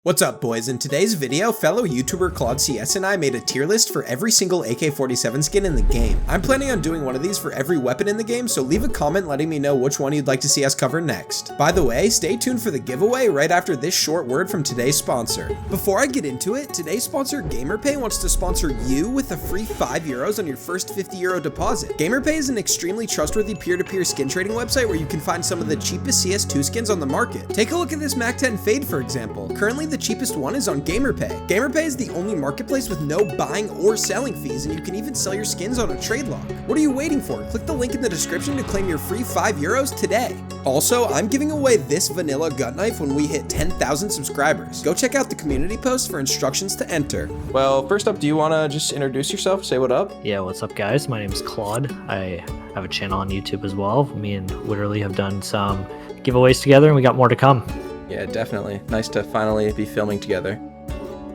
What's up, boys? In today's video, fellow YouTuber Claude CS and I made a tier list for every single AK-47 skin in the game. I'm planning on doing one of these for every weapon in the game, so leave a comment letting me know which one you'd like to see us cover next. By the way, stay tuned for the giveaway right after this short word from today's sponsor. Before I get into it, today's sponsor GamerPay wants to sponsor you with a free €5 on your first €50 deposit. GamerPay is an extremely trustworthy peer-to-peer skin trading website where you can find some of the cheapest CS2 skins on the market. Take a look at this MAC-10 Fade, for example. Currently, the cheapest one is on GamerPay. GamerPay is the only marketplace with no buying or selling fees, and you can even sell your skins on a trade lock. What are you waiting for? Click the link in the description to claim your free €5 today. Also, I'm giving away this vanilla gut knife when we hit 10,000 subscribers. Go check out the community post for instructions to enter. Well, first up, do you want to just introduce yourself? Say what up? Yeah, what's up, guys? My name is Claude. I have a channel on YouTube as well. Me and Witterly have done some giveaways together, and we got more to come. Yeah, definitely. Nice to finally be filming together.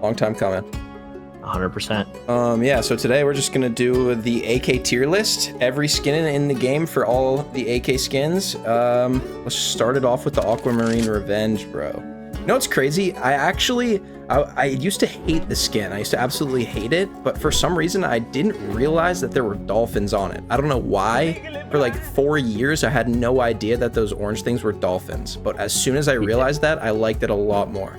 Long time coming. 100%. Yeah, so today we're just gonna do the AK tier list. Every skin in the game for all the AK skins. Let's start it off with the Aquamarine Revenge, bro. You know what's crazy? I used to hate the skin. I used to absolutely hate it, but for some reason I didn't realize that there were dolphins on it. I don't know why. For like 4 years, I had no idea that those orange things were dolphins. But as soon as I realized that, I liked it a lot more.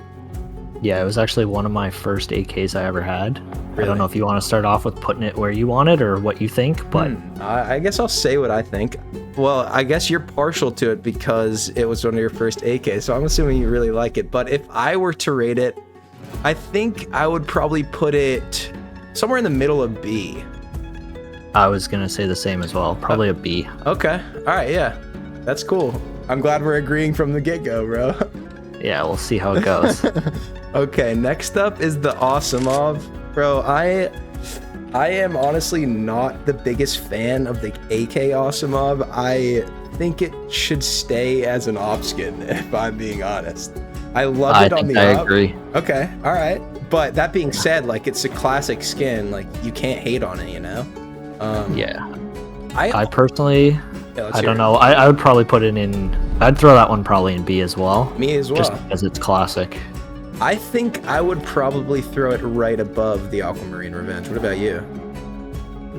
Yeah, it was actually one of my first AKs I ever had. Really? I don't know if you want to start off with putting it where you want it or what you think, but... I guess I'll say what I think. Well, I guess you're partial to it because it was one of your first AKs, so I'm assuming you really like it. But if I were to rate it, I think I would probably put it somewhere in the middle of B. I was going to say the same as well. Probably a B. Okay. All right, yeah. That's cool. I'm glad we're agreeing from the get-go, bro. Yeah, we'll see how it goes. Okay, next up is the Asimov. Bro, I am honestly not the biggest fan of the AK Asimov. I think it should stay as an op skin, if I'm being honest. I love it on the I up. agree. Okay, all right. But that being said, like, it's a classic skin. Like, you can't hate on it, you know? Yeah. I personally... Yeah, I don't know. I would probably put it in... I'd throw that one probably in B as well. Me as well. Just because it's classic. I think I would probably throw it right above the Aquamarine Revenge. What about you?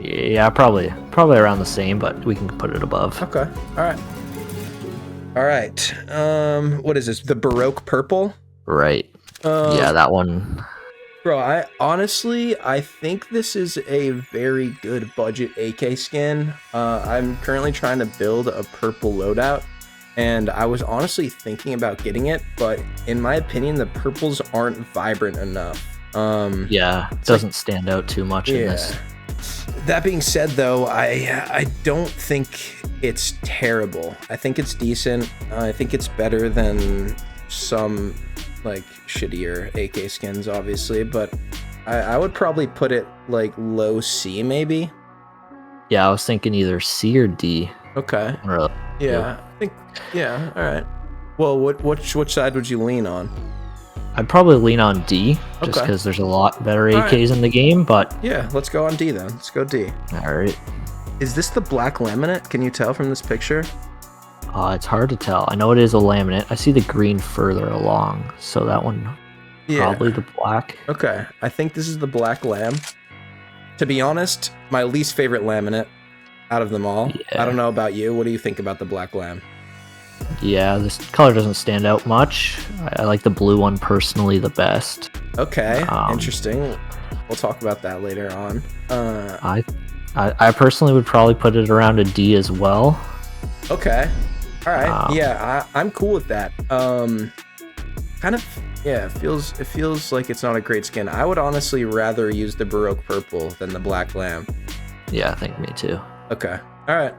Yeah, probably around the same, but we can put it above. Okay. All right. What is this? The Baroque Purple? Right. Yeah, that one. Bro, I think this is a very good budget AK skin. I'm currently trying to build a purple loadout, and I was honestly thinking about getting it, but in my opinion, the purples aren't vibrant enough. Yeah, it doesn't stand out too much in this. That being said, though, I don't think it's terrible. I think it's decent. I think it's better than some like shittier AK skins, obviously, but I would probably put it like low C, maybe. Yeah, I was thinking either C or D. Okay. Yeah. I think. Yeah. All right. Well, which side would you lean on? I'd probably lean on D, just Okay. because there's a lot better AKs in the game, but... Yeah, let's go on D then. Let's go D. Alright. Is this the black laminate? Can you tell from this picture? It's hard to tell. I know it is a laminate. I see the green further along, so that one probably the black. Okay, I think this is the black lamb. To be honest, my least favorite laminate out of them all. Yeah. I don't know about you. What do you think about the black lamb? Yeah, this color doesn't stand out much. I like the blue one personally the best. Okay, interesting. We'll talk about that later on. I personally would probably put it around a D as well. Okay. All right. Yeah, I'm cool with that. Kind of. Yeah, it feels like it's not a great skin. I would honestly rather use the Baroque Purple than the Black Lamb. Yeah, I think me too. Okay. All right.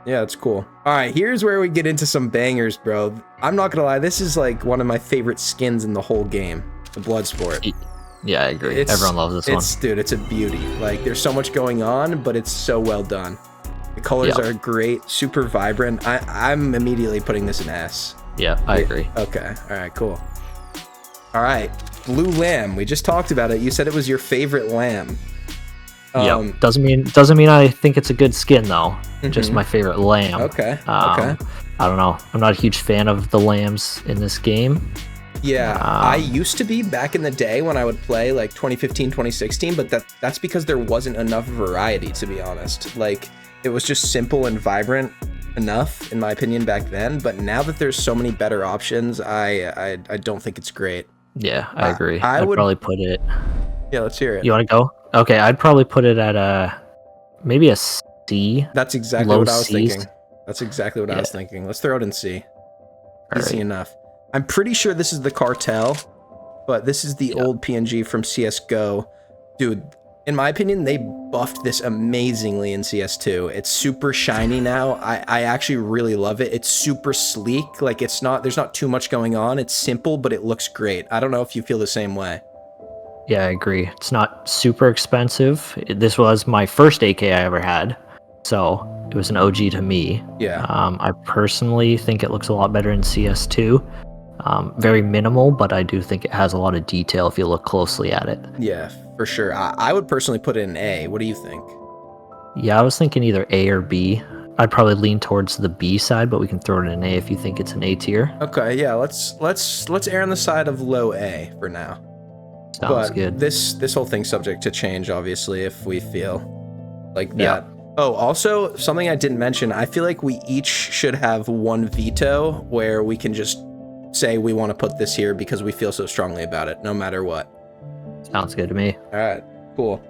Yeah, that's cool. All right, here's where we get into some bangers, bro. I'm not gonna lie, this is like one of my favorite skins in the whole game, the Bloodsport. Yeah, I agree. Everyone loves this one. Dude, it's a beauty. Like, there's so much going on, but it's so well done. The colors are great, super vibrant. I'm immediately putting this in S. Yeah, I agree. Okay. All right, cool. All right, Blue Lamb. We just talked about it. You said it was your favorite lamb. Yeah, doesn't mean I think it's a good skin though. Just my favorite lamb. Okay. I don't know. I'm not a huge fan of the lambs in this game. Yeah, I used to be back in the day when I would play like 2015, 2016, but that's because there wasn't enough variety, to be honest. Like, it was just simple and vibrant enough, in my opinion, back then. But now that there's so many better options, I don't think it's great. Yeah, I agree. I I'd would probably put it. Yeah, let's hear it. You want to go? Okay, I'd probably put it at maybe a C. That's exactly Low what I was Cs. thinking. That's exactly what I was thinking. Let's throw it in C. All Easy right. enough. I'm pretty sure this is the cartel, but this is the old PNG from CSGO. Dude, in my opinion, they buffed this amazingly in CS2. It's super shiny now. I actually really love it. It's super sleek. Like, there's not too much going on. It's simple, but it looks great. I don't know if you feel the same way. Yeah, I agree. It's not super expensive. This was my first AK I ever had, so it was an OG to me. Yeah. I personally think it looks a lot better in CS2. Very minimal, but I do think it has a lot of detail if you look closely at it. Yeah, for sure. I would personally put it in A. What do you think? Yeah, I was thinking either A or B. I'd probably lean towards the B side, but we can throw it in A if you think it's an A tier. Okay, yeah, let's err on the side of low A for now. Sounds good. This whole thing's subject to change, obviously, if we feel like that. Yeah. Oh, also, something I didn't mention, I feel like we each should have one veto where we can just say we want to put this here because we feel so strongly about it, no matter what. Sounds good to me. All right, cool.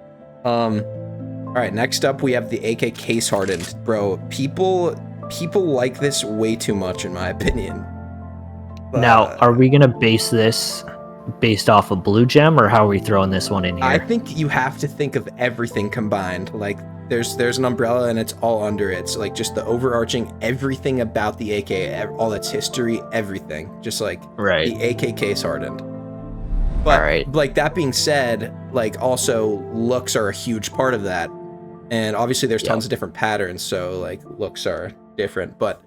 All right, next up we have the AK case hardened. Bro, people like this way too much, in my opinion. Now, are we gonna base this based off of blue gem, or how are we throwing this one in here? I think you have to think of everything combined. Like, there's an umbrella and it's all under it. So, like, just the overarching everything about the AK, all its history, everything. Just like Right. the AK case hardened. But Alright. like, that being said, like, also looks are a huge part of that. And obviously there's tons of different patterns, so like looks are different. But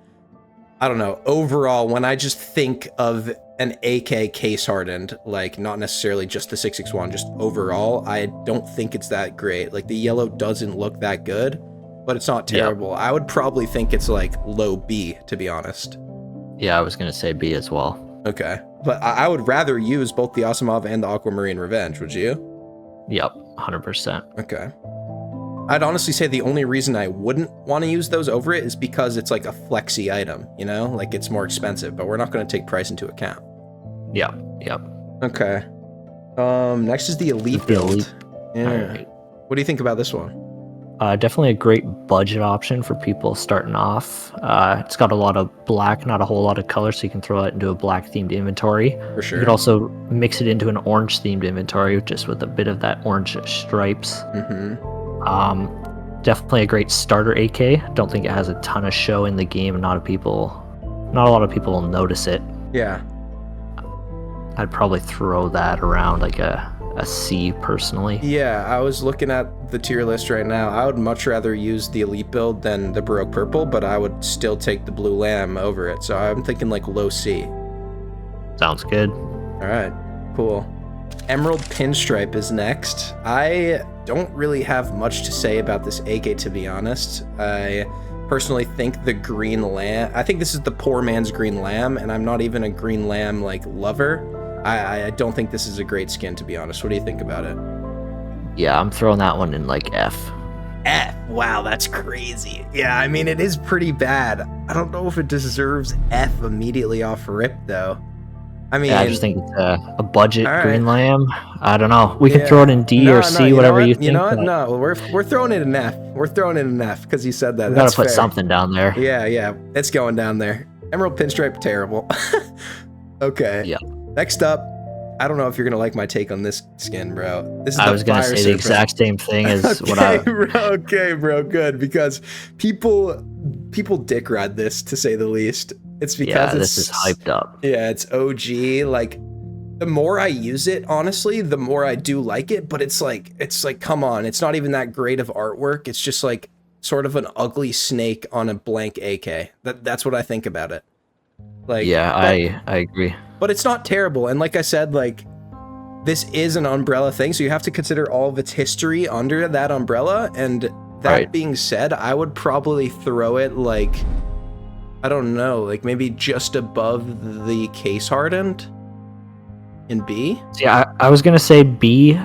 I don't know, overall, when I just think of an AK case hardened, like, not necessarily just the 661, just overall, I don't think it's that great. Like, the yellow doesn't look that good, but it's not terrible. I would probably think it's like low B, to be honest. Yeah, I was gonna say B as well. Okay, but I would rather use both the Asimov and the Aquamarine Revenge, would you? Yep, 100%. Okay. I'd honestly say the only reason I wouldn't want to use those over it is because it's like a flexi item, you know? Like, it's more expensive, but we're not going to take price into account. Yep. Okay. Next is the Elite build. Yeah. Alright. What do you think about this one? Definitely a great budget option for people starting off. It's got a lot of black, not a whole lot of color, so you can throw that into a black themed inventory. For sure. You could also mix it into an orange themed inventory, just with a bit of that orange stripes. Definitely a great starter AK. Don't think it has a ton of show in the game. Not a lot of people will notice it. Yeah. I'd probably throw that around like a C personally. Yeah, I was looking at the tier list right now. I would much rather use the Elite build than the Baroque Purple, but I would still take the Blue Lamb over it. So I'm thinking like low C. Sounds good. All right, cool. Emerald Pinstripe is next. I don't really have much to say about this AK, to be honest. I personally think the Green Lamb, I think this is the poor man's Green Lamb, and I'm not even a Green Lamb like lover. I don't think this is a great skin, to be honest. What do you think about it? Yeah, I'm throwing that one in like F. F? Wow, that's crazy. Yeah, I mean, it is pretty bad. I don't know if it deserves F immediately off rip, though. I mean, Yeah, I just think it's a budget all right. Green Lamb. I don't know. We can throw it in D or C, you whatever know you think. You know what? but No, we're throwing it in F. We're throwing it in F because you said that. We gotta That's put fair. something down there. Yeah, it's going down there. Emerald Pinstripe, terrible. Okay. Yeah. Next up, I don't know if you're gonna like my take on this skin, bro. This is I was gonna say the exact same thing as what I. Okay, bro, good, because people dick ride this, to say the least. It's because this is hyped up. Yeah, it's OG. Like, the more I use it, honestly, the more I do like it. But it's like, come on, it's not even that great of artwork. It's just like sort of an ugly snake on a blank AK. That's what I think about it. Like, Yeah, I agree. but it's not terrible. And like I said, like, this is an umbrella thing, so you have to consider all of its history under that umbrella. And that Right. being said, I would probably throw it like, I don't know, like maybe just above the case hardened. In B? See, I was gonna say B,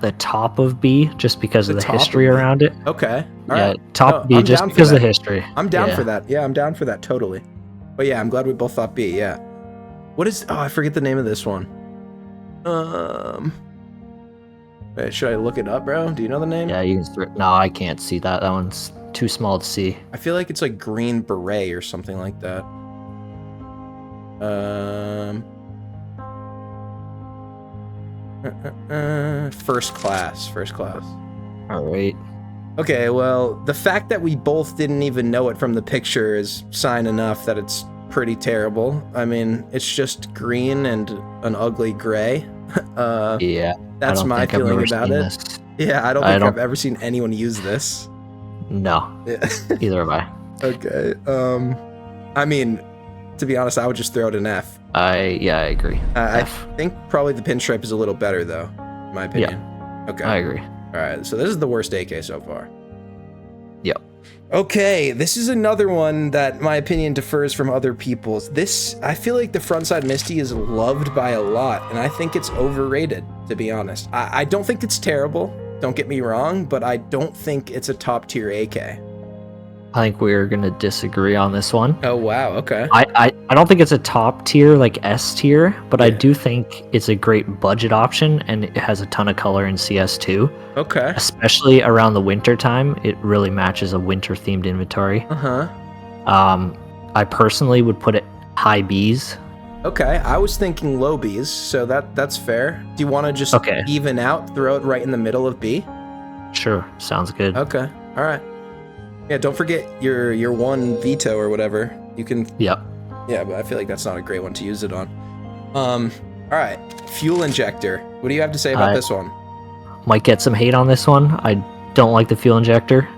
the top of B, just because of the history around it. Okay. All yeah, right. top B, just because of the history. I'm down for that. Yeah, I'm down for that, totally. But yeah, I'm glad we both thought B, yeah. What is... Oh, I forget the name of this one. Wait, should I look it up, bro? Do you know the name? Yeah, you can... No, I can't see that. That one's too small to see. I feel like it's like Green Beret or something like that. First class. All right. Okay, well, the fact that we both didn't even know it from the picture is sign enough that it's pretty terrible. I mean, it's just green and an ugly gray. Yeah. That's my feeling about it. This. Yeah, I don't think I've ever seen anyone use this. No. Yeah. Either have I. Okay. I mean, to be honest, I would just throw it an F. I agree. I think probably the pinstripe is a little better, though, in my opinion. Yeah. Okay. I agree. All right, so this is the worst AK so far. Yep. Okay, this is another one that my opinion differs from other people's. I feel like the frontside Misty is loved by a lot, and I think it's overrated, to be honest. I don't think it's terrible, don't get me wrong, but I don't think it's a top tier AK. I think we're gonna disagree on this one. Oh wow, okay. I don't think it's a top tier, like S tier, but I do think it's a great budget option, and it has a ton of color in CS2. Okay. Especially around the winter time, it really matches a winter themed inventory. I personally would put it high Bs. Okay, I was thinking low Bs, so that's fair. Do you want to just even out, throw it right in the middle of B? Sure, sounds good. Okay, all right. Yeah, don't forget your one veto or whatever. You can... Yep. Yeah, but I feel like that's not a great one to use it on. All right, fuel injector. What do you have to say about this one? Might get some hate on this one. I don't like the fuel injector.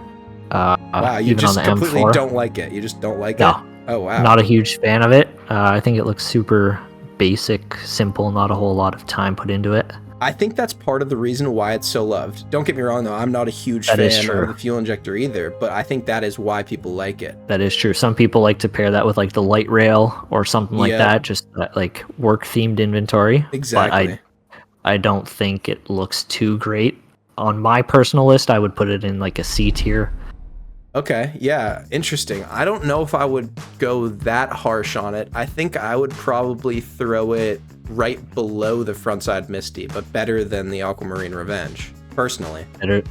Wow, you even just on the completely M4. don't like it. You just don't like No. it? Oh, wow. Not a huge fan of it. I think it looks super basic, simple, not a whole lot of time put into it. I think that's part of the reason why it's so loved. Don't get me wrong, though. I'm not a huge fan of the fuel injector either, but I think that is why people like it. That is true. Some people like to pair that with like the light rail or something like that, just like work-themed inventory. Exactly. But I don't think it looks too great. On my personal list, I would put it in like a C tier. Okay, yeah, interesting. I don't know if I would go that harsh on it. I think I would probably throw it right below the frontside Misty, but better than the Aquamarine Revenge, personally. Better.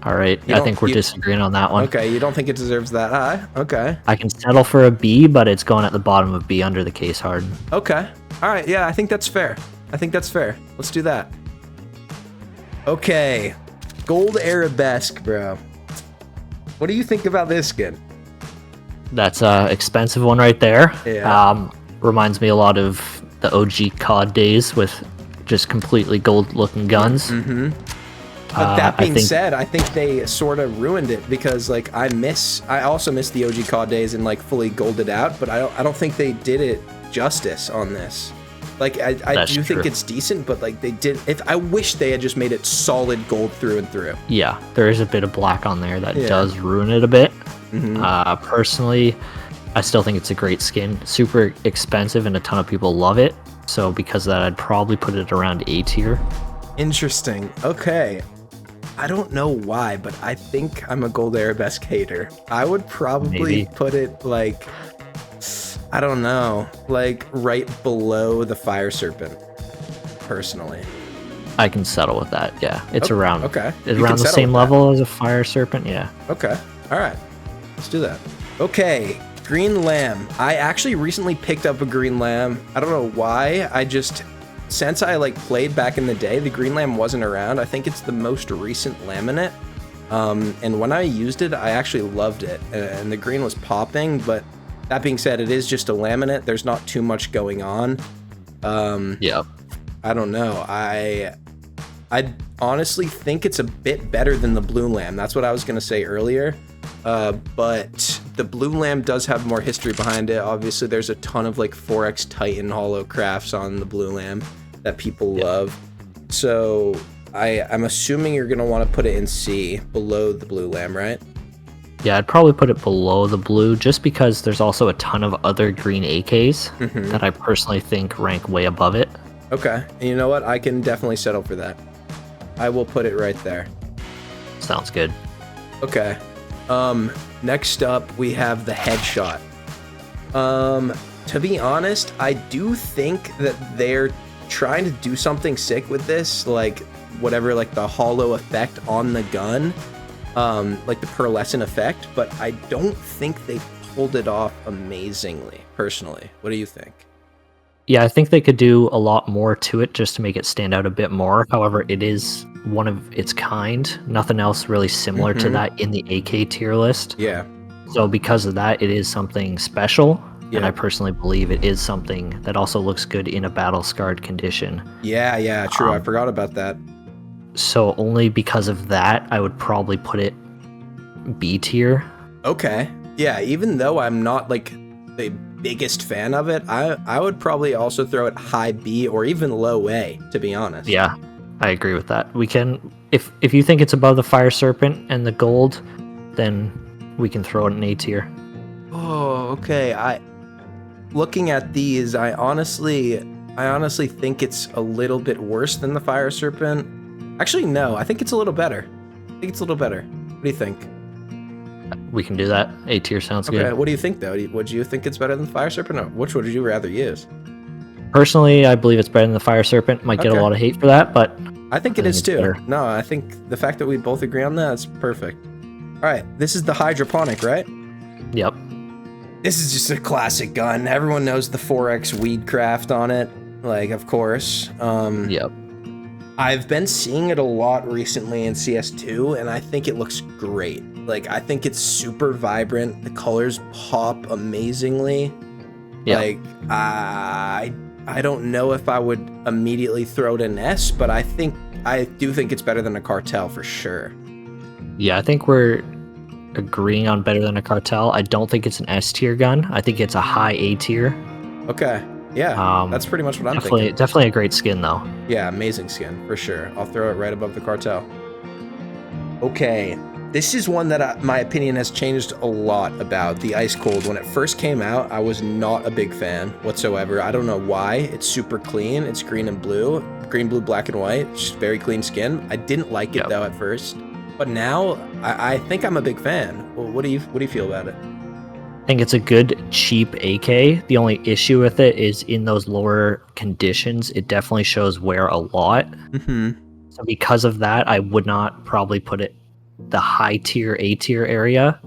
All right, I think we're disagreeing on that one. Okay, you don't think it deserves that high? Okay. I can settle for a B, but it's going at the bottom of B under the case harden. Okay. All right, yeah, I think that's fair. Let's do that. Okay, Gold Arabesque, bro. What do you think about this skin? That's an expensive one right there. Yeah. Reminds me a lot of the OG COD days with just completely gold-looking guns. Mm-hmm. But that being said, I think they sort of ruined it because, like, I also miss the OG COD days and like fully golded out, but I don't think they did it justice on this. Like, I do think it's decent, but like I wish they had just made it solid gold through and through. Yeah, there is a bit of black on there that does ruin it a bit. Mm-hmm. Personally, I still think it's a great skin. Super expensive and a ton of people love it. So because of that, I'd probably put it around A tier. Interesting. Okay. I don't know why, but I think I'm a Gold Arabesque hater. I would probably put it like... I don't know, like right below the Fire Serpent, personally. I can settle with that, yeah. It's around it's around the same level as a Fire Serpent, yeah. Okay, all right, let's do that. Okay, Green Lamb. I actually recently picked up a Green Lamb. I don't know why, since I like played back in the day, the Green Lamb wasn't around. I think it's the most recent laminate. And when I used it, I actually loved it, and the green was popping, but that being said, it is just a laminate. There's not too much going on. Yep. I don't know. I honestly think it's a bit better than the Blue Lamb. That's what I was going to say earlier. But the Blue Lamb does have more history behind it. Obviously, there's a ton of like 4X Titan holo crafts on the Blue Lamb that people love. So I'm assuming you're going to want to put it in C, below the Blue Lamb, right? Yeah, I'd probably put it below the blue just because there's also a ton of other green AKs that I personally think rank way above it. Okay, and you know what? I can definitely settle for that. I will put it right there. Sounds good. Okay. Next up, we have the headshot. To be honest, I do think that they're trying to do something sick with this, like whatever, like the hollow effect on the gun, like the pearlescent effect, but I don't think they pulled it off amazingly, personally. What do you think? Yeah, I think they could do a lot more to it just to make it stand out a bit more. However, it is one of its kind. Nothing else really similar to that in the AK tier list. Yeah. So because of that, it is something special. Yeah. And I personally believe it is something that also looks good in a battle-scarred condition. Yeah, true. I forgot about that. So only because of that, I would probably put it B tier. Okay. Yeah, even though I'm not like the biggest fan of it, I would probably also throw it high B or even low A, to be honest. Yeah, I agree with that. We can, if you think it's above the Fire Serpent and the gold, then we can throw it in A tier. Oh, okay. Looking at these, I honestly think it's a little bit worse than the Fire Serpent. Actually, no, I think it's a little better. What do you think? We can do that. A tier sounds Okay, good. what do you think, though? Would you think it's better than the Fire Serpent, or which would you rather use? Personally, I believe it's better than the Fire Serpent. Might get a lot of hate for that, but I think it is too. Better. No, I think the fact that we both agree on that is perfect. All right, this is the hydroponic, right? Yep. This is just a classic gun. Everyone knows the 4X Weedcraft on it, like, of course. Yep. I've been seeing it a lot recently in CS2, and I think it looks great. Like, I think it's super vibrant. The colors pop amazingly. Yep. Like, I don't know if I would immediately throw it in S, but I do think it's better than a Cartel for sure. Yeah, I think we're agreeing on better than a Cartel. I don't think it's an S tier gun. I think it's a high A tier. Okay. Yeah, that's pretty much what I'm thinking. Definitely a great skin, though. Yeah, amazing skin, for sure. I'll throw it right above the Cartel. Okay, this is one that my opinion has changed a lot about, the Ice Cold. When it first came out, I was not a big fan whatsoever. I don't know why. It's super clean. It's green, blue, black, and white. It's just very clean skin. I didn't like it, though, at first. But now, I think I'm a big fan. Well, what do you feel about it? I think it's a good, cheap AK. The only issue with it is in those lower conditions, it definitely shows wear a lot. So because of that, I would not probably put it the high tier, A tier area.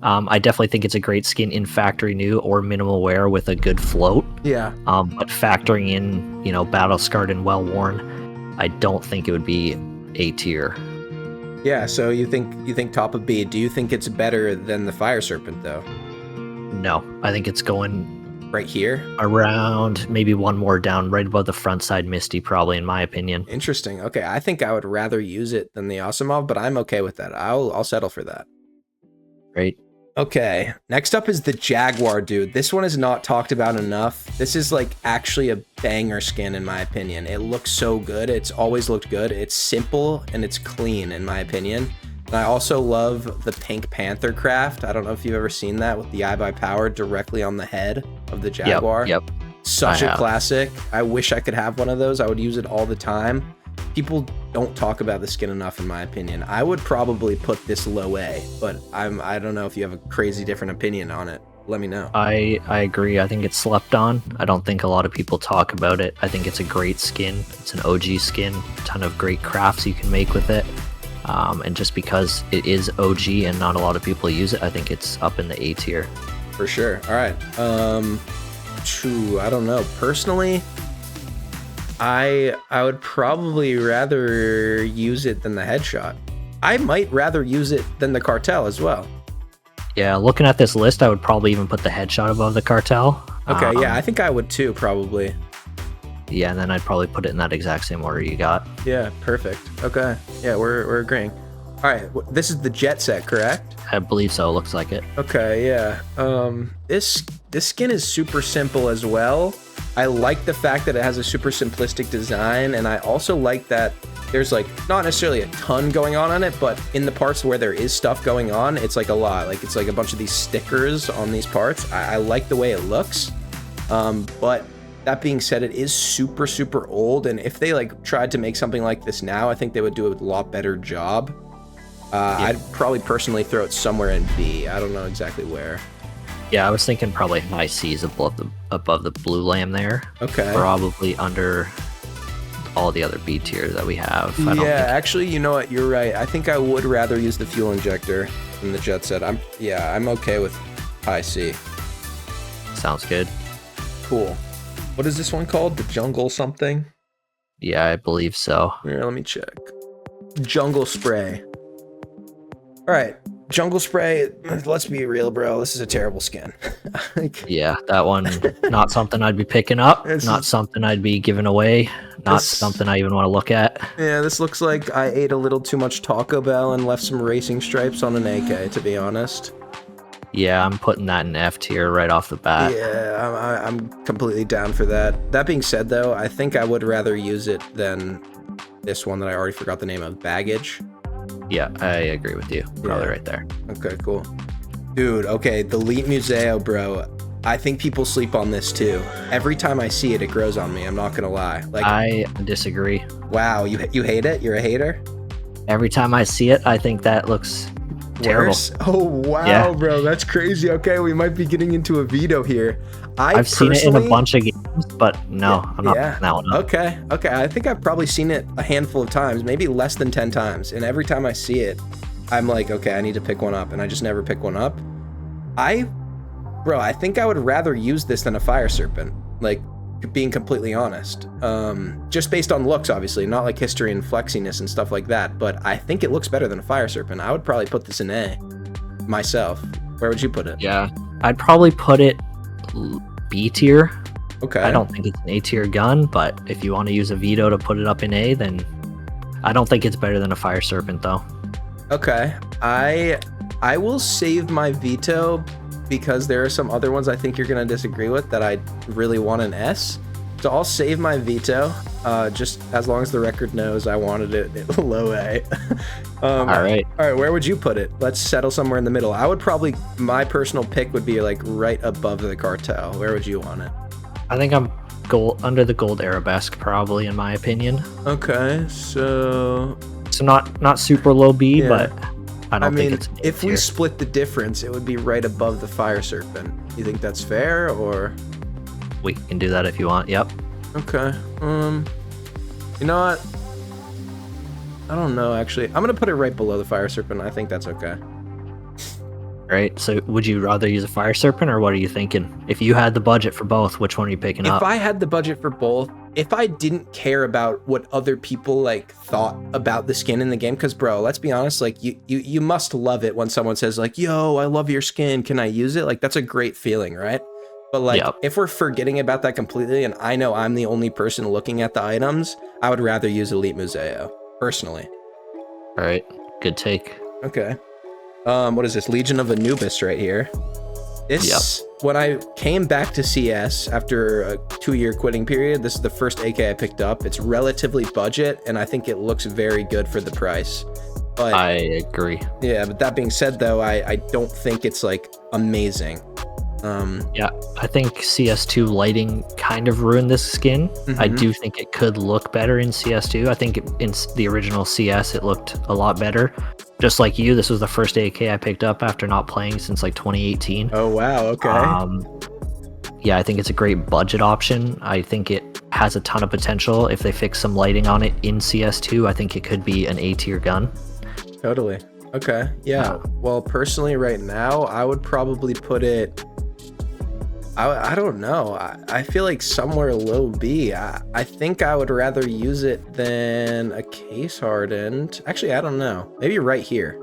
I definitely think it's a great skin in factory new or minimal wear with a good float. Yeah. But factoring in, battle scarred and well worn, I don't think it would be A tier. Yeah, so you think top of B. Do you think it's better than the Fire Serpent, though? No, I think it's going right here, around maybe one more down, right above the front side Misty, probably, in my opinion. Interesting. Okay, I think I would rather use it than the Asimov, but I'm okay with that. I'll settle for that. Great. Okay, next up is the Jaguar, dude. This one is not talked about enough. This is like actually a banger skin in my opinion. It looks so good. It's always looked good. It's simple and it's clean in my opinion. And I also love the Pink Panther craft. I don't know if you've ever seen that with the Eye by Power directly on the head of the Jaguar. Yep. Such a classic. I wish I could have one of those. I would use it all the time. People don't talk about the skin enough in my opinion. I would probably put this low A, but I don't know if you have a crazy different opinion on it. Let me know. I agree. I think it's slept on. I don't think a lot of people talk about it. I think it's a great skin. It's an OG skin. A ton of great crafts you can make with it. And just because it is OG and not a lot of people use it, I think it's up in the A tier. For sure. All right. I don't know. Personally, I would probably rather use it than the headshot. I might rather use it than the Cartel as well. Yeah, looking at this list, I would probably even put the headshot above the Cartel. Okay, yeah, I think I would too, probably. Yeah, and then I'd probably put it in that exact same order you got. Yeah, perfect. Okay, yeah, we're agreeing. All right, this is the jet set, correct? I believe so. Looks like it. Okay, yeah. This skin is super simple as well. I like the fact that it has a super simplistic design, and I also like that there's like not necessarily a ton going on it, but in the parts where there is stuff going on, it's like a lot. Like it's like a bunch of these stickers on these parts. I like the way it looks, but That being said, it is super, super old, and if they like tried to make something like this now, I think they would do a lot better job. I'd probably personally throw it somewhere in B. I don't know exactly where. Yeah, I was thinking probably high C is above the blue lamb there. Okay. Probably under all the other B tiers that we have. Actually, you know what? You're right. I think I would rather use the fuel injector than the jet set. I'm okay with high C. Sounds good. Cool. What is this one called? The jungle something? Yeah, I believe so. Here, let me check. Jungle spray. All right, jungle spray. Let's be real, bro. This is a terrible skin. Yeah, that one, not something I'd be picking up. Not something I'd be giving away. Not something I even want to look at. Yeah, this looks like I ate a little too much Taco Bell and left some racing stripes on an AK, to be honest. Yeah, I'm putting that in F tier right off the bat. Yeah, I'm completely down for that. That being said, though, I think I would rather use it than this one that I already forgot the name of, Baggage. Yeah, I agree with you. Probably right there. Okay, cool. Dude, okay, the Elite Museo, bro. I think people sleep on this too. Every time I see it, it grows on me. I'm not gonna lie. Like, I disagree. Wow, you hate it? You're a hater? Every time I see it, I think that looks terrible. Worse? Oh wow, bro, that's crazy. Okay, we might be getting into a veto here. I've seen it in a bunch of games, but no, I'm not picking that one up. Okay, I think I've probably seen it a handful of times, maybe less than 10 times, and every time I see it, I'm like, okay, I need to pick one up, and I just never pick one up. Bro, I think I would rather use this than a Fire Serpent, like, being completely honest. Just based on looks, obviously, not like history and flexiness and stuff like that, but I think it looks better than a Fire Serpent. I would probably put this in A, myself. Where would you put it? Yeah, I'd probably put it B tier. Okay. I don't think it's an A tier gun, but if you want to use a veto to put it up in A, then I don't think it's better than a Fire Serpent, though. Okay, I will save my veto because there are some other ones I think you're gonna disagree with that I really want an S. So I'll save my veto, just as long as the record knows I wanted it low A. All right, where would you put it? Let's settle somewhere in the middle. I would probably, my personal pick would be like right above the Cartel. Where would you want it? I think I'm under the Gold Arabesque, probably, in my opinion. Okay, so not super low B, but I mean, think it's if we split the difference, it would be right above the Fire Serpent. You think that's fair, or? We can do that if you want, yep. Okay, you know what? I don't know, actually. I'm gonna put it right below the Fire Serpent. I think that's okay. Right, so would you rather use a Fire Serpent, or what are you thinking? If you had the budget for both, which one are you picking up? If I had the budget for both, if I didn't care about what other people like thought about the skin in the game, because bro, let's be honest, like you must love it when someone says like, yo, I love your skin, can I use it? Like, that's a great feeling, right? But like, if we're forgetting about that completely, and I know I'm the only person looking at the items, I would rather use Elite Museo, personally. All right, good take. Okay. What is this? Legion of Anubis right here. This, when I came back to CS after a 2-year quitting period, this is the first AK I picked up. It's relatively budget, and I think it looks very good for the price. But I agree. Yeah, but that being said, though, I don't think it's like amazing. Yeah, I think CS2 lighting kind of ruined this skin. I do think it could look better in CS2. I think in the original CS, it looked a lot better. Just like you, this was the first AK I picked up after not playing since like 2018. Oh, wow. Okay. Yeah, I think it's a great budget option. I think it has a ton of potential. If they fix some lighting on it in CS2, I think it could be an A tier gun. Totally. Okay. Yeah. Well, personally, right now, I would probably put it... I don't know. I feel like somewhere low B. I think I would rather use it than a case hardened. Actually, I don't know. Maybe right here.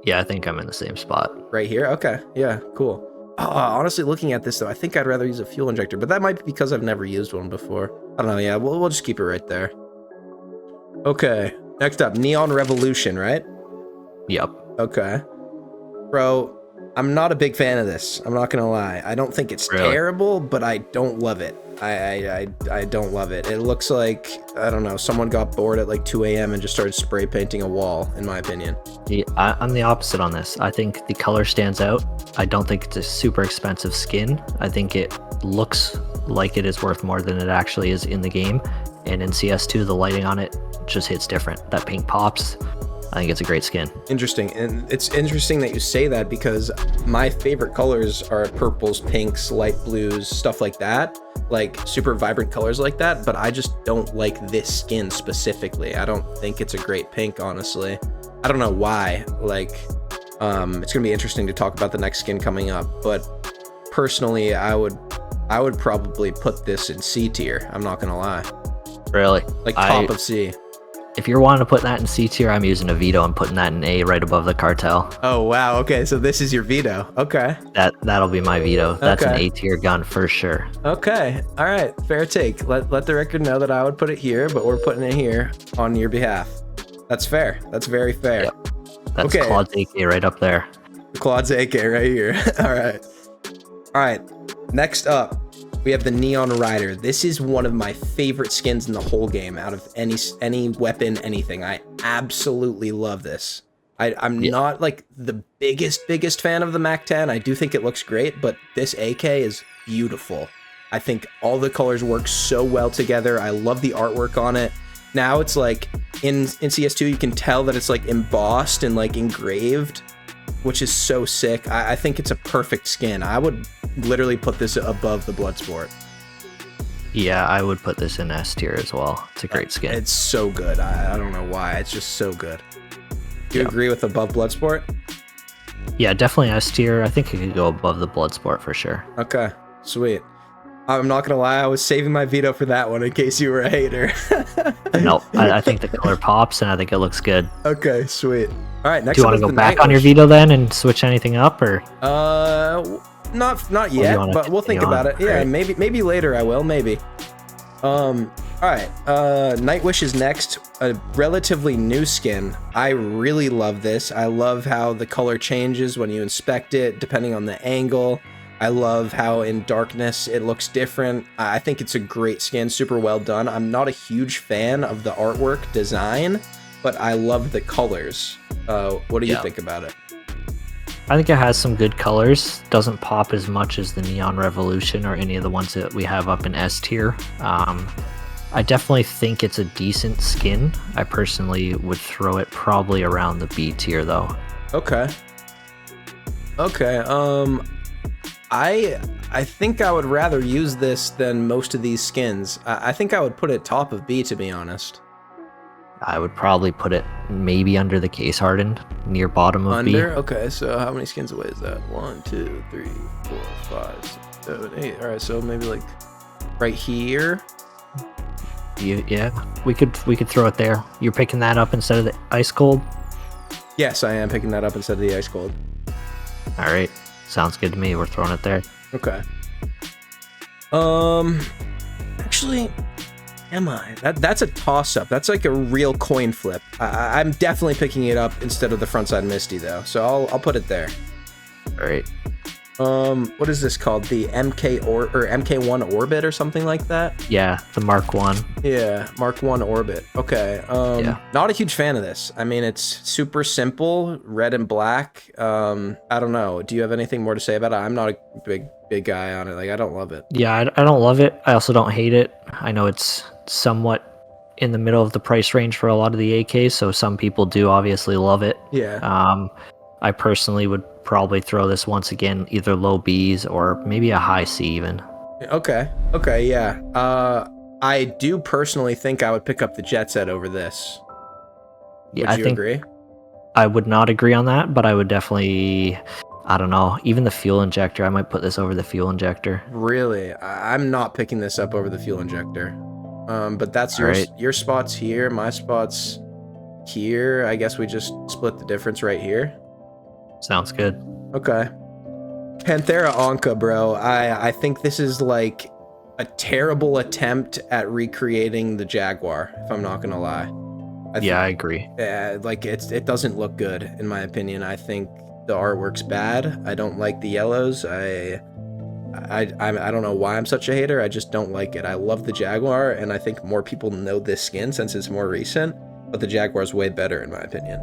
Yeah, I think I'm in the same spot. Right here? Okay. Yeah, cool. Honestly, looking at this, though, I think I'd rather use a fuel injector, but that might be because I've never used one before. I don't know. Yeah, we'll just keep it right there. Okay. Next up, Neon Revolution, right? Yep. Okay. Bro, I'm not a big fan of this. I'm not gonna lie. I don't think it's terrible, but I don't love it. I don't love it. It looks like, I don't know, someone got bored at like 2 a.m. and just started spray painting a wall, in my opinion. Yeah, I'm the opposite on this. I think the color stands out. I don't think it's a super expensive skin. I think it looks like it is worth more than it actually is in the game. And in CS2, the lighting on it just hits different. That pink pops. I think it's a great skin. Interesting. And it's interesting that you say that, because my favorite colors are purples, pinks, light blues, stuff like that, like super vibrant colors like that. But I just don't like this skin specifically. I don't think it's a great pink, honestly. I don't know why. Like, it's gonna be interesting to talk about the next skin coming up, but personally, I would probably put this in C tier. I'm not gonna lie. Really? Like top of C. If you're wanting to put that in C tier, I'm using a veto and putting that in A right above the cartel. Oh wow, okay, so this is your veto. Okay. That'll be my veto. That's Okay. an A tier gun for sure. Okay, all right, fair take. Let the record know that I would put it here, but we're putting it here on your behalf. That's fair. That's very fair. Yep. That's Okay. Claude's AK right up there. Claude's AK right here. All right. All right. Next up, we have the Neon Rider. This is one of my favorite skins in the whole game out of any weapon, anything. I absolutely love this. I'm not like the biggest fan of the MAC-10. I do think it looks great, but this AK is beautiful. I think all the colors work so well together. I love the artwork on it. Now it's like in CS2, you can tell that it's like embossed and like engraved, which is so sick. I think it's a perfect skin. I would literally put this above the Bloodsport. Yeah, I would put this in S tier as well. It's a great skin. It's so good. I don't know why. It's just so good. Do you agree with above Bloodsport? Yeah, definitely S tier. I think it could go above the Bloodsport for sure. Okay, sweet. I'm not gonna lie, I was saving my veto for that one in case you were a hater. No, I think the color pops and I think it looks good. Okay, sweet. All right, next. Do you up want is to go the back Night on your Wish. veto then and switch anything up, or? Not yet, wanna but we'll think continue about on? it. Yeah, Alright. maybe later I will, maybe. All right, Night Wish is next. A relatively new skin. I really love this. I love how the color changes when you inspect it, depending on the angle. I love how in darkness it looks different. I think it's a great skin, super well done. I'm not a huge fan of the artwork design, but I love the colors. What do you think about it? I think it has some good colors. Doesn't pop as much as the Neon Revolution or any of the ones that we have up in S tier. I definitely think it's a decent skin. I personally would throw it probably around the B tier though. Okay. I think I would rather use this than most of these skins. I think I would put it top of B, to be honest. I would probably put it maybe under the Case Hardened, near bottom of B. Under? Okay, so how many skins away is that? 1, 2, 3, 4, 5, 6, 7, 8. All right, so maybe like right here. Yeah, we could throw it there. You're picking that up instead of the Ice Cold? Yes, I am picking that up instead of the Ice Cold. All right, sounds good to me. We're throwing it there. Okay. Actually, am I? That's a toss-up. That's like a real coin flip. I'm definitely picking it up instead of the frontside Misty though, so I'll put it there. All right. What is this called? The MK1 Orbit or something like that? Yeah, the Mark 1. Yeah, Mark 1 Orbit. Okay. Yeah. Not a huge fan of this. I mean, it's super simple, red and black. I don't know. Do you have anything more to say about it? I'm not a big guy on it. Like, I don't love it. Yeah, I don't love it. I also don't hate it. I know it's somewhat in the middle of the price range for a lot of the AKs, so some people do obviously love it. Yeah. I personally would probably throw this once again either low Bs or maybe a high C even. Okay, yeah. I do personally think I would pick up the Jet Set over this. Yeah, Would you agree? I would not agree on that, but I would definitely, I don't know, even the fuel injector, I might put this over the fuel injector. Really? I'm not picking this up over the fuel injector. But that's your spots here, my spots here. I guess we just split the difference right here. Sounds good. Okay. Panthera Anka, bro. I think this is like a terrible attempt at recreating the Jaguar, if I'm not gonna lie. I agree. Like it doesn't look good in my opinion. I think the artwork's bad. I don't like the yellows. I don't know why I'm such a hater. I just don't like it. I love the Jaguar, and I think more people know this skin since it's more recent, but the Jaguar's way better in my opinion.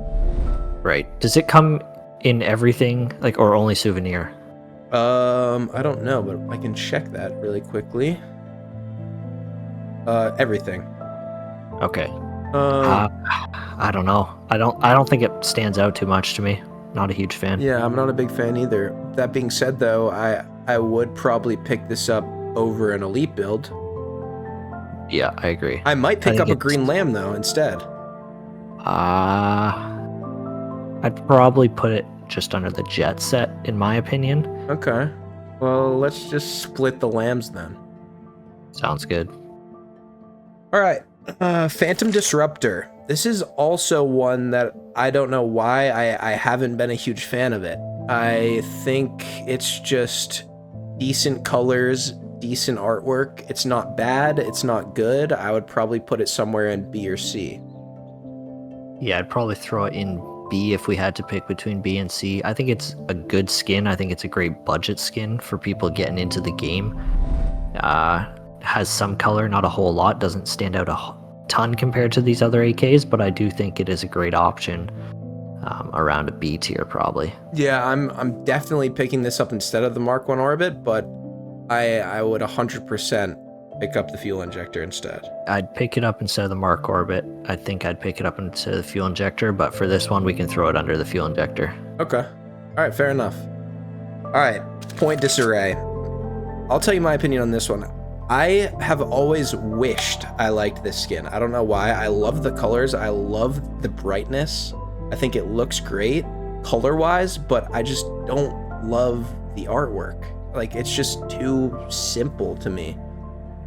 Right. Does it come in everything, like, or only souvenir? I don't know, but I can check that really quickly. Everything. Okay. Um, I don't know. I don't think it stands out too much to me. Not a huge fan. yeah, I'm not a big fan either. That being said, though, I would probably pick this up over an elite build. Yeah, I agree. I might pick up a green lamb though instead. I'd probably put it just under the jet set, in my opinion. Okay. Well, let's just split the lambs then. Sounds good. All right. Phantom Disruptor. This is also one that I don't know why I haven't been a huge fan of it. I think it's just decent colors, decent artwork. It's not bad. It's not good. I would probably put it somewhere in B or C. Yeah, I'd probably throw it in B if we had to pick between B and C. I think it's a good skin. I think it's a great budget skin for people getting into the game. Has some color, not a whole lot. Doesn't stand out a ton compared to these other AKs, but I do think it is a great option around a B tier probably. Yeah, I'm definitely picking this up instead of the Mark 1 Orbit, but I would 100% pick up the fuel injector instead. I'd pick it up instead of the Mark Orbit. I think I'd pick it up instead of the fuel injector, but for this one, we can throw it under the fuel injector. Okay. All right, fair enough. All right, point disarray. I'll tell you my opinion on this one. I have always wished I liked this skin. I don't know why. I love the colors. I love the brightness. I think it looks great color-wise, but I just don't love the artwork. Like, it's just too simple to me.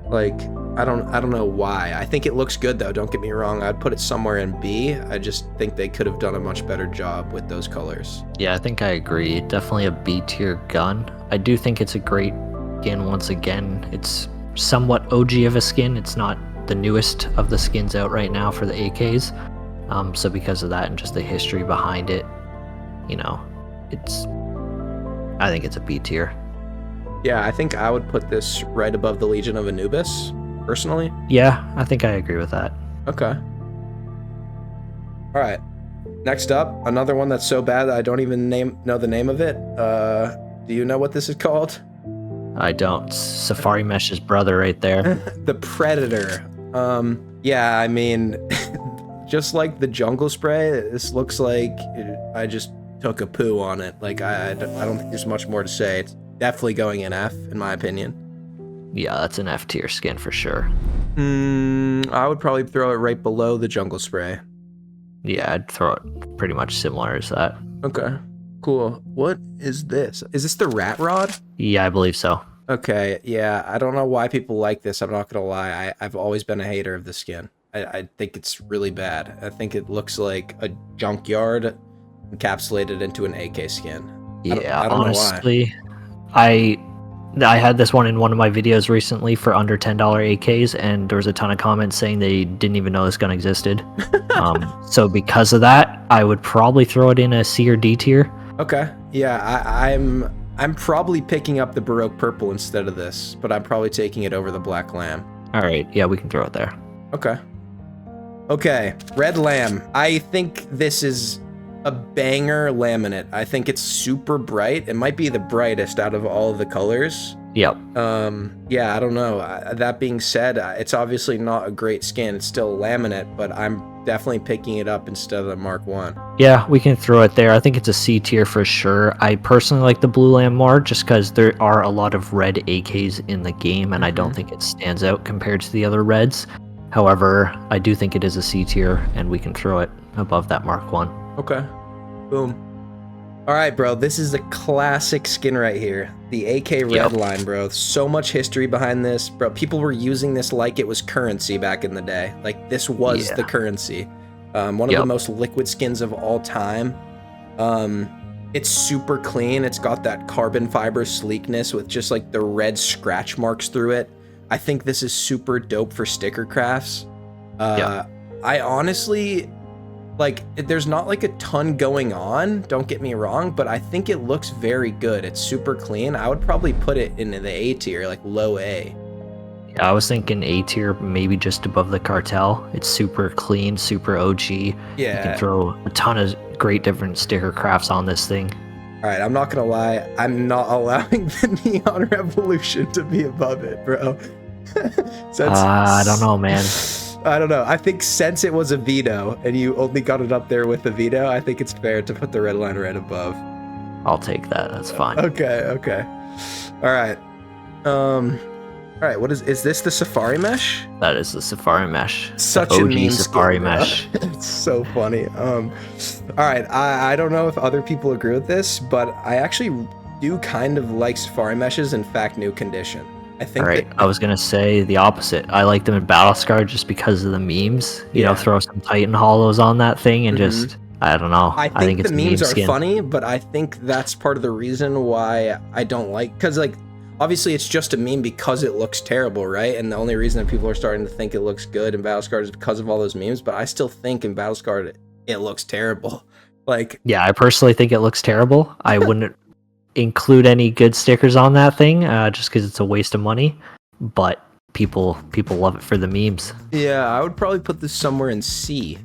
Like, I don't know why. I think it looks good though, don't get me wrong. I'd put it somewhere in B. I just think they could have done a much better job with those colors. Yeah, I think I agree. Definitely a B tier gun. I do think it's a great skin once again. It's somewhat OG of a skin. It's not the newest of the skins out right now for the AKs. So because of that and just the history behind it, you know, I think it's a B tier. Yeah, I think I would put this right above the Legion of Anubis, personally. Yeah, I think I agree with that. Okay. All right. Next up, another one that's so bad that I don't even know the name of it. Do you know what this is called? I don't. Safari Mesh's brother right there. The Predator. Yeah, I mean, just like the jungle spray, this looks like I just took a poo on it. Like, I don't think there's much more to say. It's definitely going in F, in my opinion. Yeah, that's an F tier skin for sure. I would probably throw it right below the jungle spray. Yeah, I'd throw it pretty much similar as that. Okay, cool. What is this? Is this the Rat Rod? Yeah, I believe so. Okay, yeah, I don't know why people like this. I'm not gonna lie. I've always been a hater of the skin. I think it's really bad. I think it looks like a junkyard encapsulated into an AK skin. Yeah, I don't honestly, know why. I had this one in one of my videos recently for under $10 AKs, and there was a ton of comments saying they didn't even know this gun existed. So because of that, I would probably throw it in a C or D tier. Okay, yeah, I'm probably picking up the Baroque Purple instead of this, but I'm probably taking it over the Black Lamb. All right, yeah, we can throw it there. Okay. Okay, Red Lamb. I think this is a banger laminate. I think it's super bright. It might be the brightest out of all of the colors. Yep. Yeah, I don't know. That being said, it's obviously not a great skin. It's still a laminate, but I'm definitely picking it up instead of the Mark 1. Yeah, we can throw it there. I think it's a C tier for sure. I personally like the Blue Lamb more just because there are a lot of red AKs in the game, and I don't think it stands out compared to the other reds. However, I do think it is a C tier, and we can throw it above that Mark 1. Okay. Boom. All right, bro. This is a classic skin right here. The AK Redline, bro. So much history behind this, bro. People were using this like it was currency back in the day. Like, this was the currency. One of the most liquid skins of all time. It's super clean. It's got that carbon fiber sleekness with just like the red scratch marks through it. I think this is super dope for sticker crafts. I honestly, like, there's not like a ton going on, don't get me wrong, but I think it looks very good. It's super clean. I would probably put it in the A tier, like low A. Yeah, I was thinking A tier, maybe just above the Cartel. It's super clean, super OG. Yeah. You can throw a ton of great different sticker crafts on this thing. All right, I'm not gonna lie. I'm not allowing the Neon Revolution to be above it, bro. I don't know, man. I don't know. I think since it was a veto and you only got it up there with the veto, I think it's fair to put the red line right above. I'll take that. That's fine. Okay. All right. All right, what is this the Safari Mesh? That is the Safari Mesh. Such the a OG meme Safari skin, Mesh. It's so funny. All right, I don't know if other people agree with this, but I actually do kind of like Safari Meshes in fact new condition. I think I was gonna say the opposite. I like them in Battle Scar just because of the memes. You know, throw some Titan hollows on that thing and just I don't know. I think it's the memes meme are skin. funny, but I think that's part of the reason why I don't like, because like obviously it's just a meme because it looks terrible, right? And the only reason that people are starting to think it looks good in Battle Scar is because of all those memes, but I still think in Battle Scar it looks terrible. Like, yeah, I personally think it looks terrible. I wouldn't include any good stickers on that thing just because it's a waste of money, but people love it for the memes. Yeah, I would probably put this somewhere in C.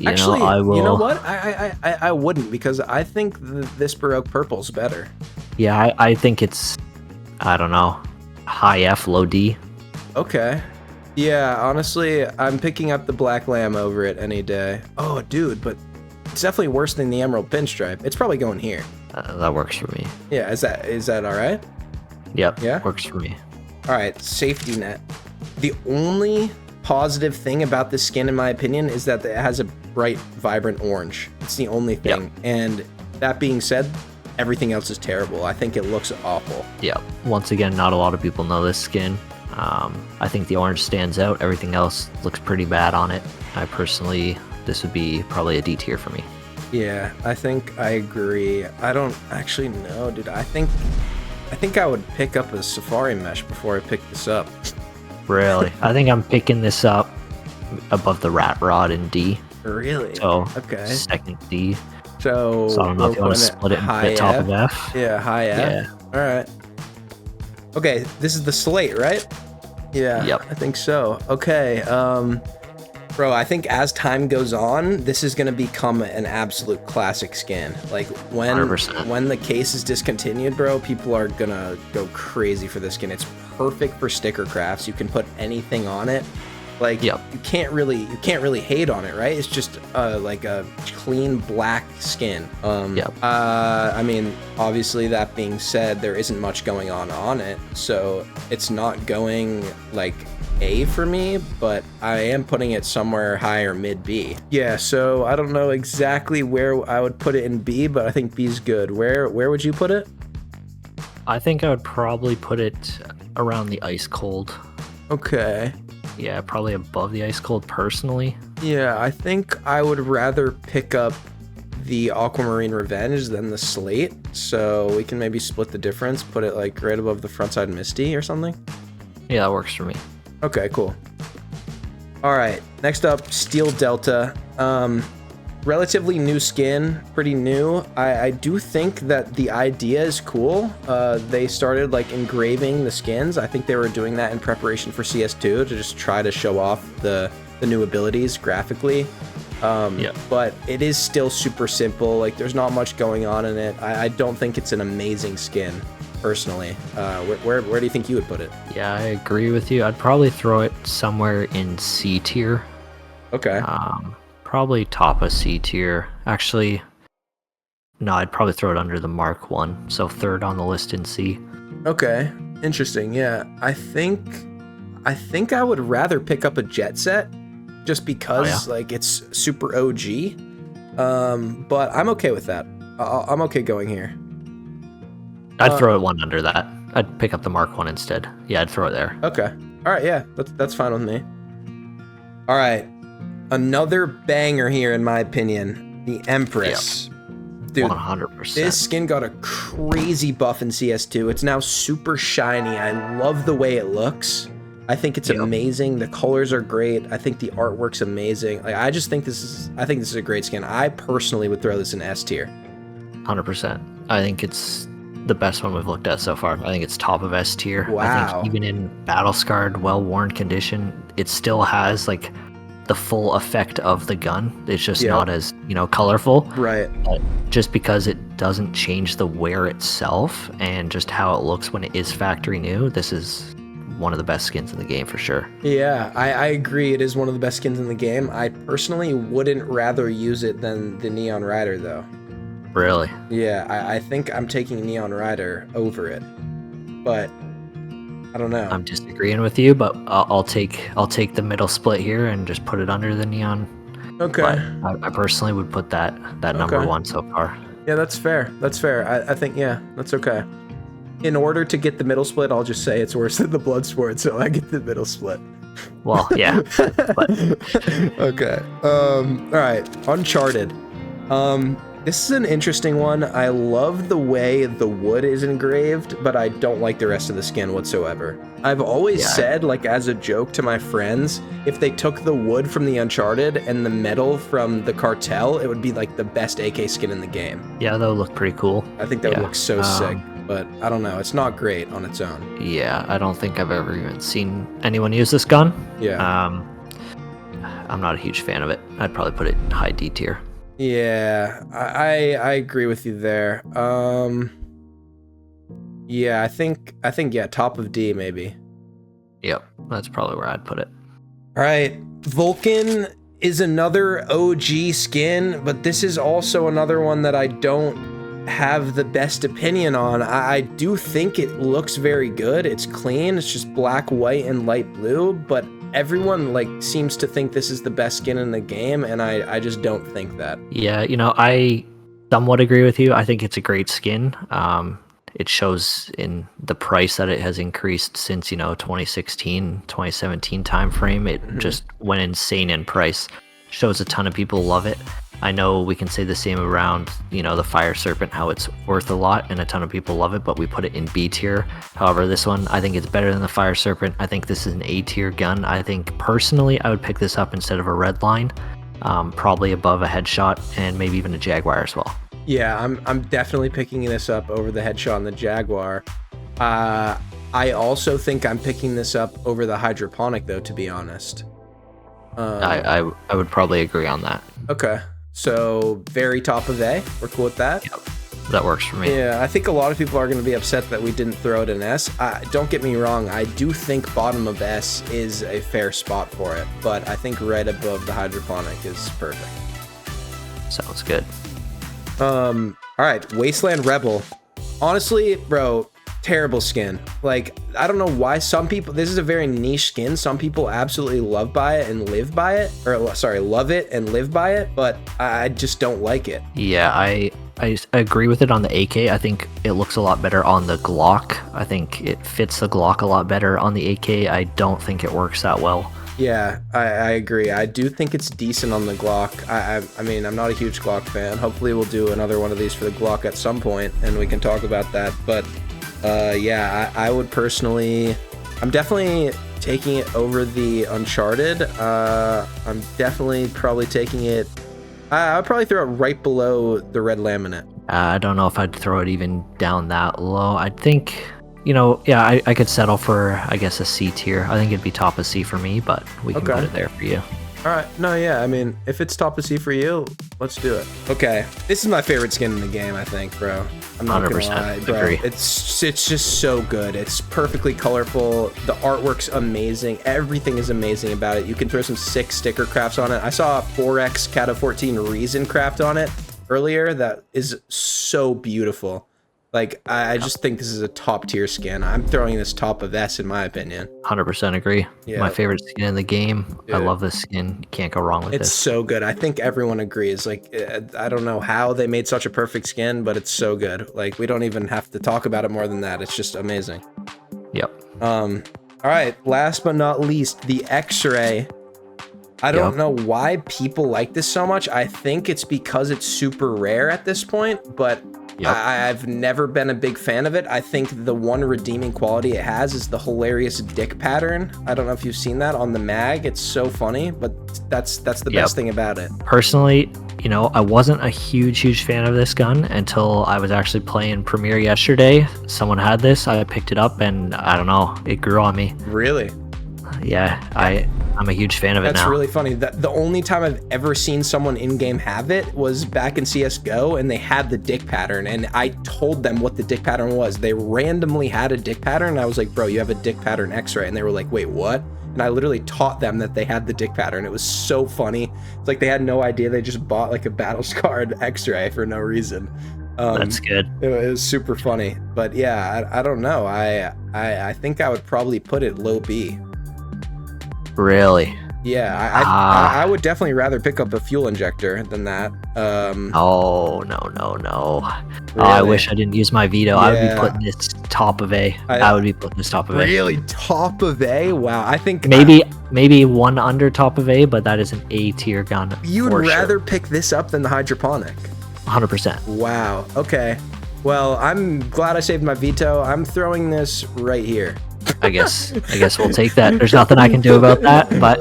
Actually, I will. You know what? I wouldn't, because I think this Baroque Purple's better. Yeah, I think it's, I don't know, high F, low D. Okay. Yeah, honestly, I'm picking up the Black Lamb over it any day. Oh, dude, but it's definitely worse than the Emerald Pinstripe. It's probably going here. That works for me. Yeah, is that all right? Yep. Yeah? Works for me. All right, safety net. The only positive thing about this skin, in my opinion, is that it has a bright, vibrant orange. It's the only thing. Yep. And that being said, everything else is terrible. I think it looks awful. Yep. Once again, not a lot of people know this skin. I think the orange stands out. Everything else looks pretty bad on it. I personally, this would be probably a D tier for me. Yeah, I think I agree. I don't actually know, dude. I think I would pick up a Safari Mesh before I pick this up. Really? I think I'm picking this up above the Rat Rod in D. Really? So, okay. Second D. So I don't know if you want to split it and put top of F. Yeah, high F. Yeah. All right. Okay, this is the slate, right? Yeah. Yep. I think so. Okay. Bro, I think as time goes on, this is gonna become an absolute classic skin. Like when 100%. when the case is discontinued, bro, people are gonna go crazy for this skin. It's perfect for sticker crafts. You can put anything on it. Like Yep. you can't really hate on it, right? It's just like a clean black skin. Yep. I mean, obviously that being said, there isn't much going on it, so it's not going like A for me, but I am putting it somewhere higher mid B. Yeah, so I don't know exactly where I would put it in B, but I think B's good. Where would you put it? I think I would probably put it around the Ice Cold. Okay. Yeah, probably above the Ice Cold personally. Yeah, I think I would rather pick up the Aquamarine Revenge than the Slate, so we can maybe split the difference, put it like right above the Frontside Misty or something. Yeah, that works for me. Okay, cool. All right, next up, Steel Delta. Relatively new skin, pretty new. I do think that the idea is cool. They started like engraving the skins. I think they were doing that in preparation for CS2 to just try to show off the new abilities graphically. But it is still super simple. Like there's not much going on in it. I don't think it's an amazing skin, personally. Where do you think you would put it? Yeah, I agree with you. I'd probably throw it somewhere in C tier. Okay. Probably top of C tier. Actually, no, I'd probably throw it under the Mark 1. So third on the list in C. Okay. Interesting. Yeah. I think I would rather pick up a Jet Set just because like it's super OG. But I'm okay with that. I'm okay going here. I'd throw it one under that. I'd pick up the Mark 1 instead. Yeah, I'd throw it there. Okay. All right. Yeah. That's fine with me. All right. Another banger here, in my opinion, the Empress. Yep. Dude, 100%. this skin got a crazy buff in CS2. It's now super shiny. I love the way it looks. I think it's amazing. The colors are great. I think the artwork's amazing. Like, I think this is a great skin. I personally would throw this in S tier. 100%. I think it's the best one we've looked at so far. I think it's top of S tier. Wow. I think even in battle scarred, well-worn condition, it still has like the full effect of the gun. It's just not as, colorful. Right. But just because it doesn't change the wear itself and just how it looks when it is factory new, this is one of the best skins in the game for sure. Yeah, I agree. It is one of the best skins in the game. I personally wouldn't rather use it than the Neon Rider, though. Really? Yeah, I think I'm taking Neon Rider over it, but I don't know. I'm disagreeing with you, but I'll take the middle split here and just put it under the Neon. Okay. But I personally would put that number one so far. Yeah, that's fair. That's fair. I think, yeah, that's okay. In order to get the middle split, I'll just say it's worse than the Bloodsport, so I get the middle split. Well, yeah. But. Okay. All right. Uncharted. This is an interesting one. I love the way the wood is engraved, but I don't like the rest of the skin whatsoever. I've always said, like, as a joke to my friends, if they took the wood from the Uncharted and the metal from the Cartel, it would be like the best AK skin in the game. Yeah, that would look pretty cool. I think that would look so sick, but I don't know. It's not great on its own. Yeah, I don't think I've ever even seen anyone use this gun. Yeah. I'm not a huge fan of it. I'd probably put it in high D tier. Yeah, I agree with you there. Yeah, I think yeah, top of D maybe. Yep, that's probably where I'd put it. All right, Vulcan is another OG skin, but this is also another one that I don't have the best opinion on. I do think it looks very good. It's clean. It's just black, white, and light blue, but everyone like seems to think this is the best skin in the game, and I just don't think that. Yeah, you know, I somewhat agree with you. I think it's a great skin. It shows in the price that it has increased since, 2016, 2017 timeframe. It just went insane in price. Shows a ton of people love it. I know we can say the same around, the Fire Serpent, how it's worth a lot and a ton of people love it, but we put it in B tier. However, this one, I think it's better than the Fire Serpent. I think this is an A tier gun. I think personally, I would pick this up instead of a red line, probably above a headshot and maybe even a Jaguar as well. Yeah, I'm definitely picking this up over the headshot and the Jaguar. I also think I'm picking this up over the hydroponic, though, to be honest. I would probably agree on that. Okay. So, very top of A. We're cool with that? Yep. That works for me. Yeah, I think a lot of people are going to be upset that we didn't throw it in S. Don't get me wrong, I do think bottom of S is a fair spot for it, but I think right above the hydroponic is perfect. Sounds good. All right, Wasteland Rebel. Honestly, bro, terrible skin. Like, I don't know why some people, this is a very niche skin. Some people absolutely love by it and live by it, or sorry, love it and live by it, but I just don't like it. Yeah, I agree with it on the AK. I think it looks a lot better on the Glock. I think it fits the Glock a lot better on the AK. I don't think it works that well. Yeah, I agree. I do think it's decent on the Glock. I mean, I'm not a huge Glock fan. Hopefully we'll do another one of these for the Glock at some point, and we can talk about that. But yeah, I would personally, I'm definitely taking it over the Uncharted. I'm definitely probably taking it, I would probably throw it right below the red laminate. I don't know if I'd throw it even down that low. I think, yeah, I could settle for, I guess, a C tier. I think it'd be top of C for me, but we can put it there for you. All right. No, yeah. I mean, if it's top of C for you, let's do it. Okay. This is my favorite skin in the game, I think, bro. I'm not gonna lie, bro. Agree. It's just so good. It's perfectly colorful. The artwork's amazing. Everything is amazing about it. You can throw some sick sticker crafts on it. I saw a 4X Cat 14 Reason craft on it earlier that is so beautiful. Like, I just think this is a top tier skin. I'm throwing this top of S in my opinion. 100% agree. Yeah. My favorite skin in the game. Dude. I love this skin. You can't go wrong with this. It's so good. I think everyone agrees. Like, I don't know how they made such a perfect skin, but it's so good. Like, we don't even have to talk about it more than that. It's just amazing. Yep. All right. Last but not least, the X-Ray. I don't know why people like this so much. I think it's because it's super rare at this point, but I've never been a big fan of it. I think the one redeeming quality it has is the hilarious dick pattern. I don't know if you've seen that on the mag. It's so funny, but that's the best thing about it. Personally, I wasn't a huge fan of this gun until I was actually playing Premiere yesterday. Someone had this, I picked it up, and I don't know, it grew on me. Really? Yeah, I'm a huge fan of it now. That's really funny. The only time I've ever seen someone in-game have it was back in CSGO, and they had the dick pattern, and I told them what the dick pattern was. They randomly had a dick pattern, and I was like, bro, you have a dick pattern X-ray, and they were like, wait, what? And I literally taught them that they had the dick pattern. It was so funny. It's like they had no idea. They just bought like a battle scarred X-ray for no reason. That's good. It was super funny. But yeah, I don't know. I think I would probably put it low B. Really? Yeah, I would definitely rather pick up a fuel injector than that. Oh, no. Really? Oh, I wish I didn't use my veto. Yeah. I would be putting this top of A. I would be putting this top of A. Really? Top of A? Wow, I think... Maybe one under top of A, but that is an A tier gun. You would rather pick this up than the hydroponic? 100%. Wow, okay. Well, I'm glad I saved my veto. I'm throwing this right here. I guess we'll take that. There's nothing I can do about that, but...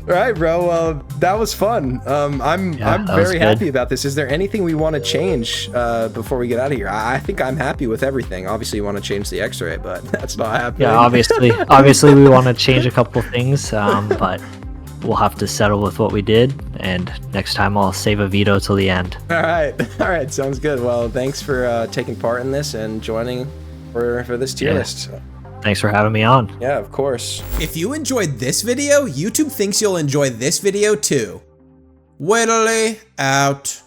All right, bro. Well, that was fun. I'm very happy about this. Is there anything we want to change before we get out of here? I think I'm happy with everything. Obviously, you want to change the X-ray, but that's not happening. Yeah, obviously we want to change a couple things, but we'll have to settle with what we did, and next time I'll save a veto till the end. All right, sounds good. Well, thanks for taking part in this and joining for this tier list. Thanks for having me on. Yeah, of course. If you enjoyed this video, YouTube thinks you'll enjoy this video too. Whittly out.